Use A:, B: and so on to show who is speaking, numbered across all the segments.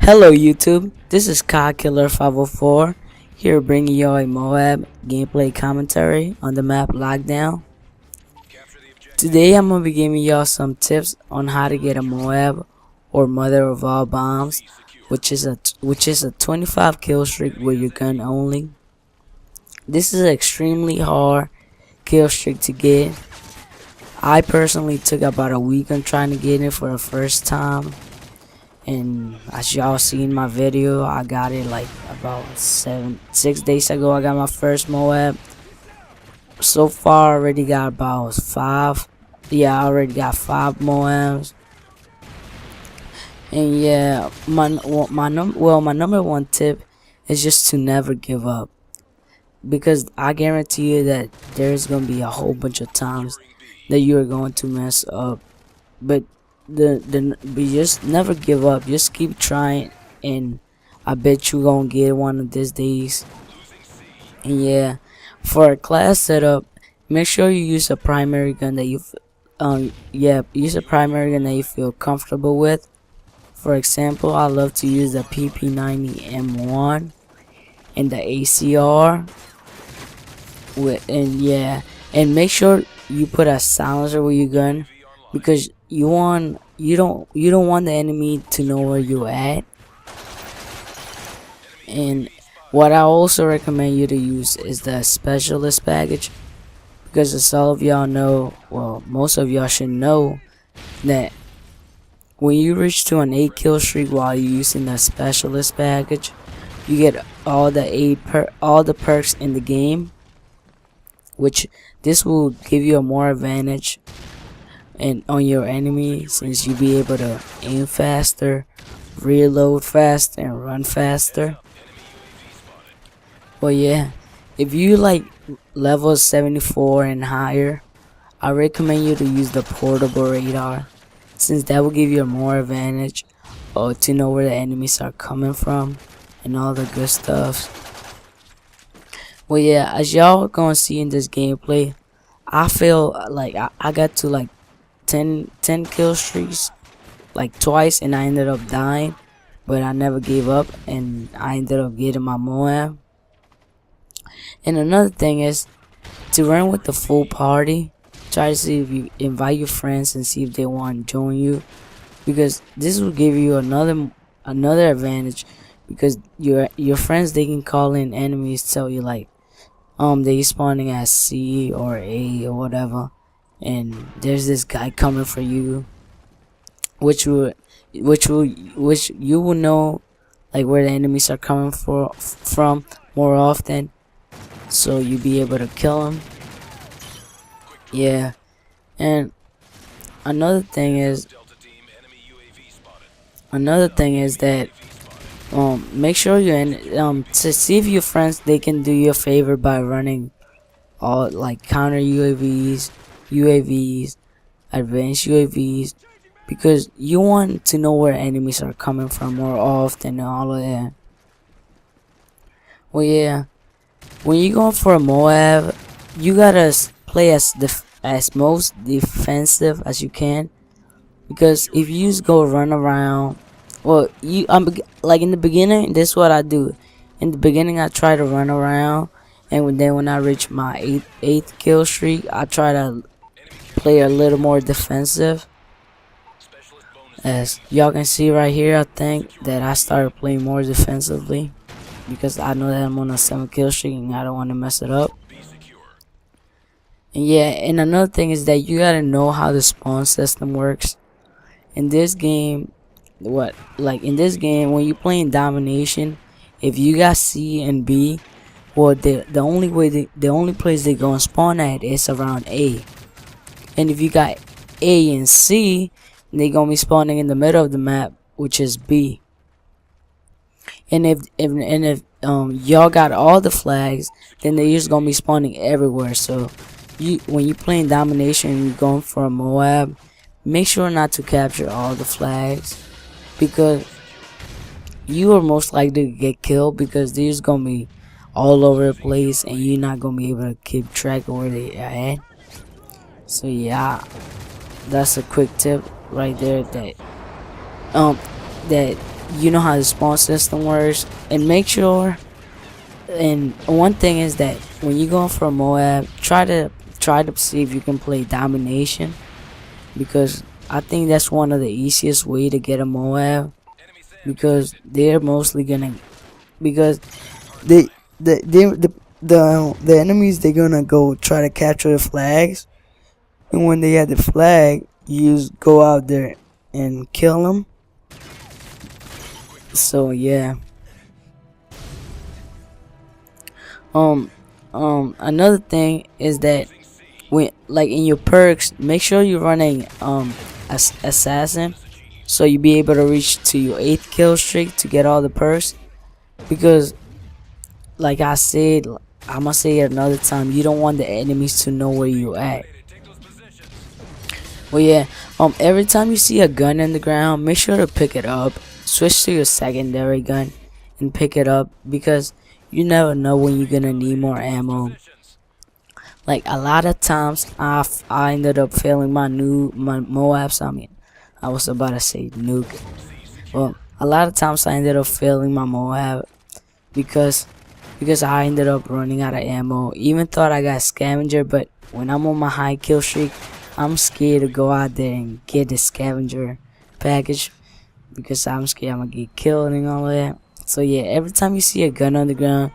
A: Hello YouTube, this is COG Killer 504 here bringing you a M.O.A.B gameplay commentary on the map Lockdown. Today I'm going to be giving y'all some tips on how to get a M.O.A.B or mother of all bombs, which is a 25 kill streak with your gun only. This is an extremely hard kill streak to get. I personally took about a week on trying to get it for the first time. And as y'all see in my video, I got it like about 6 days ago. I got my first M.O.A.B. So far, I already got about 5. Yeah, I already got 5 M.O.A.Bs. And yeah, my number one tip is just to never give up, because I guarantee you that there's gonna be a whole bunch of times that you are going to mess up, but just never give up. Just keep trying, and I bet you gonna get one of these days. And yeah, for a class setup, make sure you use a primary gun that you use a primary gun that you feel comfortable with. For example, I love to use the PP90 M1 and the ACR and make sure you put a silencer with your gun, because you don't want the enemy to know where you're at. And what I also recommend you to use is the specialist package, because as all of y'all know, well, most of y'all should know, that when you reach to an 8 kill streak while you're using the specialist package, you get all the perks in the game, which this will give you a more advantage and on your enemy, since you'll be able to aim faster, reload faster, and run faster. But yeah, if you like level 74 and higher, I recommend you to use the portable radar, since that will give you a more advantage to know where the enemies are coming from and all the good stuff. Well, yeah, as y'all gonna see in this gameplay, I feel like I got to like 10 kill streaks like twice, and I ended up dying, but I never gave up, and I ended up getting my M.O.A.B. And another thing is to run with the full party. Try to see if you invite your friends and see if they want to join you, because this will give you another advantage, because your friends, they can call in enemies, tell you like they spawning at C or A or whatever, and there's this guy coming for you, which you will know like where the enemies are coming from more often, so you'll be able to kill them. Yeah, and another thing is that make sure you to see if your friends, they can do you a favor by running all like counter UAVs, advanced UAVs, because you want to know where enemies are coming from more often and all of that. Well, yeah, when you're going for a M.O.A.B, you gotta play as most defensive as you can, because if you just go run around, well, like in the beginning, this is what I do. In the beginning, I try to run around, and then when I reach my 8th kill streak, I try to play a little more defensive. As y'all can see right here, I think that I started playing more defensively, because I know that I'm on a 7 kill streak and I don't want to mess it up. And yeah, and another thing is that you gotta know how the spawn system works in this game. When you're playing domination, if you got C and B, well, the only place they gonna spawn at is around A. And if you got A and C, they gonna be spawning in the middle of the map, which is B. And if y'all got all the flags, then they're just gonna be spawning everywhere. So when you're playing domination and you're going for a M.O.A.B, make sure not to capture all the flags, because you are most likely to get killed, because they're just gonna be all over the place and you're not gonna be able to keep track of where they are at. So yeah, that's a quick tip right there, that you know how the spawn system works, and make sure. And one thing is that when you go for a M.O.A.B, try to see if you can play domination, because I think that's one of the easiest way to get a M.O.A.B, because they're mostly gonna, because they the enemies, they're gonna go try to capture the flags, and when they have the flag, you just go out there and kill them. So yeah. um Another thing is that when, like, in your perks, make sure you're running assassin, so you be able to reach to your 8th kill streak to get all the perks, because like I said, I'm gonna say it another time, you don't want the enemies to know where you at. Well, yeah, every time you see a gun in the ground, make sure to pick it up. Switch to your secondary gun and pick it up, because you never know when you're gonna need more ammo. Like, a lot of times I ended up failing my M.O.A.Bs. I mean, I was about to say nuke. Well, a lot of times I ended up failing my M.O.A.B because I ended up running out of ammo. Even thought I got scavenger, but when I'm on my high kill streak, I'm scared to go out there and get the scavenger package, because I'm scared I'm gonna get killed and all that. So yeah, every time you see a gun on the ground,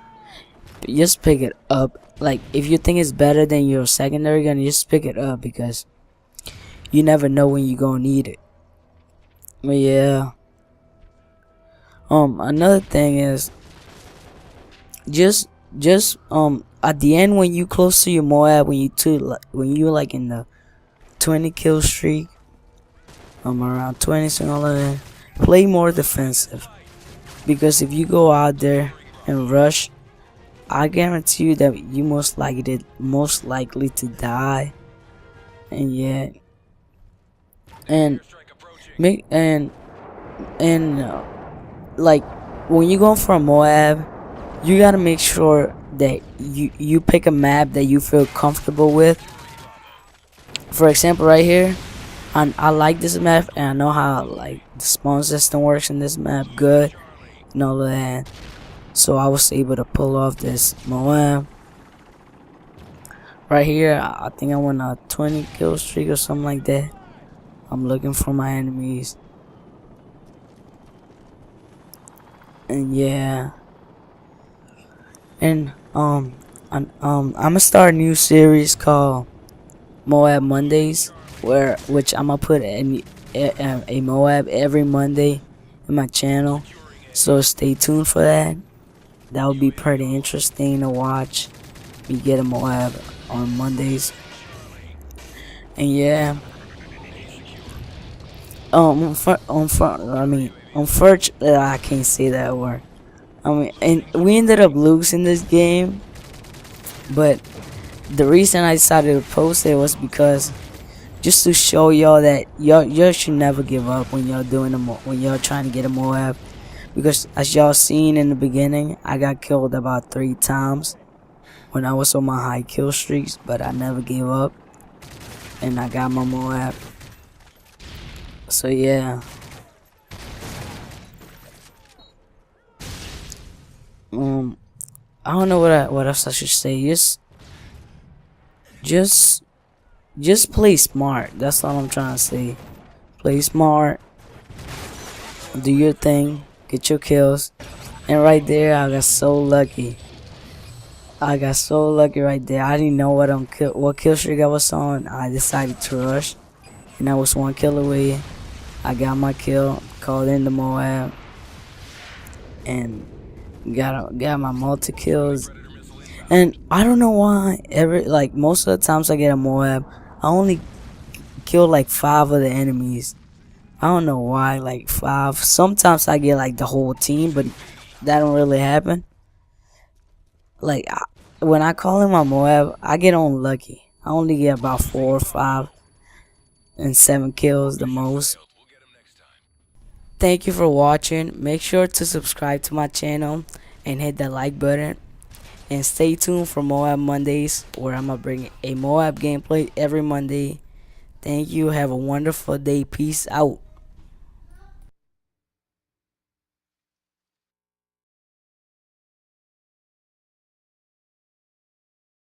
A: just pick it up. Like, if you think it's better than your secondary gun, just pick it up, because you never know when you're gonna need it. But yeah, another thing is just at the end, when you close to your M.O.A.B, when you like in the 20 kill streak, around 20, so all of that, play more defensive, because if you go out there and rush, I guarantee you that you most likely to die. And yeah, and make and like, when you go for a M.O.A.B, you gotta make sure that you pick a map that you feel comfortable with. For example, right here, I like this map, and I know how, like, the spawn system works in this map good and all of that. So I was able to pull off this M.O.A.B. Right here, I think I went a 20 kill streak or something like that. I'm looking for my enemies. And yeah. And I'm gonna start a new series called M.O.A.B Mondays, which I'm gonna put a M.O.A.B every Monday in my channel. So stay tuned for that. That would be pretty interesting to watch. We get a M.O.A.B on Mondays. And yeah, unfortunately, I can't say that word. I mean, and we ended up losing this game, but the reason I decided to post it was because just to show y'all that y'all should never give up when y'all when y'all trying to get a M.O.A.B. Because as y'all seen in the beginning, I got killed about 3 times when I was on my high kill streaks, but I never gave up, and I got my M.O.A.B. So yeah. I don't know what else I should say. Just play smart. That's all I'm trying to say. Play smart. Do your thing. Get your kills. And right there, I got so lucky. I got so lucky right there. I didn't know what kill streak I was on. I decided to rush, and I was 1 kill away. I got my kill, called in the M.O.A.B, and got my multi kills. And I don't know why most of the times I get a M.O.A.B, I only kill like 5 of the enemies. I don't know why, like 5. Sometimes I get like the whole team, but that don't really happen. Like, when I call in my M.O.A.B, I get on lucky. I only get about 4 or 5 and 7 kills the most. Thank you for watching. Make sure to subscribe to my channel and hit the like button. And stay tuned for M.O.A.B Mondays, where I'm gonna bring a M.O.A.B gameplay every Monday. Thank you. Have a wonderful day. Peace out.